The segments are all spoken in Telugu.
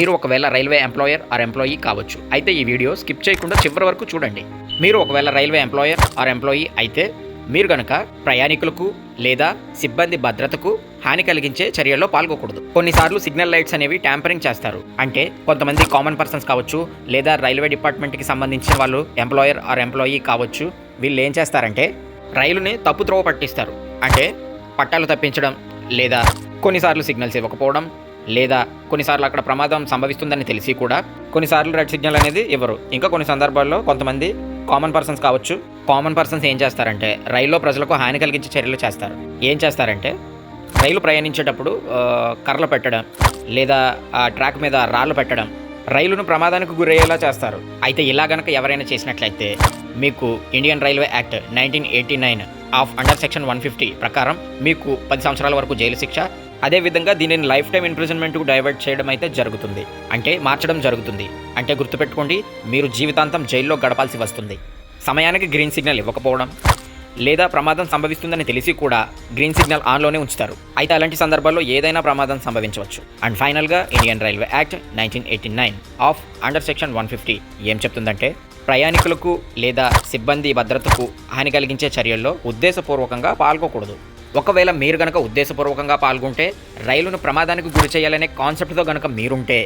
మీరు ఒకవేళ రైల్వే ఎంప్లాయర్ ఆర్ ఎంప్లాయీ కావచ్చు. అయితే ఈ వీడియో స్కిప్ చేయకుండా చివరి వరకు చూడండి. మీరు ఒకవేళ రైల్వే ఎంప్లాయర్ ఆర్ ఎంప్లాయీ అయితే మీరు గనక ప్రయాణికులకు లేదా సిబ్బంది భద్రతకు హాని కలిగించే చర్యల్లో పాల్గొకూడదు. కొన్నిసార్లు సిగ్నల్ లైట్స్ అనేవి ట్యాంపరింగ్ చేస్తారు. అంటే కొంతమంది కామన్ పర్సన్స్ కావచ్చు లేదా రైల్వే డిపార్ట్మెంట్కి సంబంధించిన వాళ్ళు ఎంప్లాయర్ ఆర్ ఎంప్లాయీ కావచ్చు. వీళ్ళు ఏం చేస్తారంటే రైలుని తప్పుత్రోవ పట్టిస్తారు. అంటే పట్టాలు తప్పించడం లేదా కొన్నిసార్లు సిగ్నల్స్ ఇవ్వకపోవడం లేదా కొన్నిసార్లు అక్కడ ప్రమాదం సంభవిస్తుందని తెలిసి కూడా కొన్నిసార్లు రెడ్ సిగ్నల్ అనేది ఇవ్వరు. ఇంకా కొన్ని సందర్భాల్లో కొంతమంది కామన్ పర్సన్స్ కావచ్చు. కామన్ పర్సన్స్ ఏం చేస్తారంటే రైల్లో ప్రజలకు హాని కలిగించే చర్యలు చేస్తారు. ఏం చేస్తారంటే రైలు ప్రయాణించేటప్పుడు కర్రలు పెట్టడం లేదా ఆ ట్రాక్ మీద రాళ్ళు పెట్టడం రైలును ప్రమాదానికి గురయ్యేలా చేస్తారు. అయితే ఇలా గనక ఎవరైనా చేసినట్లయితే మీకు Indian railway act 1989 of under section 150 ప్రకారం మీకు 10 సంవత్సరాల వరకు జైలు శిక్ష, అదేవిధంగా దీనిని లైఫ్ టైం ఇంప్రిజన్మెంట్కు డైవర్ట్ చేయడం అయితే జరుగుతుంది. అంటే మార్చడం జరుగుతుంది. అంటే గుర్తుపెట్టుకోండి, మీరు జీవితాంతం జైల్లో గడపాల్సి వస్తుంది. సమయానికి గ్రీన్ సిగ్నల్ ఇవ్వకపోవడం లేదా ప్రమాదం సంభవిస్తుందని తెలిసి కూడా గ్రీన్ సిగ్నల్ ఆన్లోనే ఉంచుతారు. అయితే అలాంటి సందర్భాల్లో ఏదైనా ప్రమాదం సంభవించవచ్చు. అండ్ ఫైనల్గా Indian railway act 1989 of under section 150 ఏం చెప్తుందంటే ప్రయాణికులకు లేదా సిబ్బంది భద్రతకు హాని కలిగించే చర్యల్లో ఉద్దేశపూర్వకంగా పాల్గొకూడదు. ఒకవేళ మీరు గనక ఉద్దేశపూర్వకంగా పాల్గొంటే రైలును ప్రమాదానికి గురి చేయాలనే కాన్సెప్ట్తో గనక మీరుంటే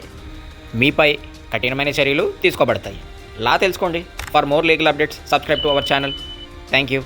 మీపై కఠినమైన చర్యలు తీసుకోబడతాయి. లా తెలుసుకోండి. For more legal updates subscribe to our channel. Thank you.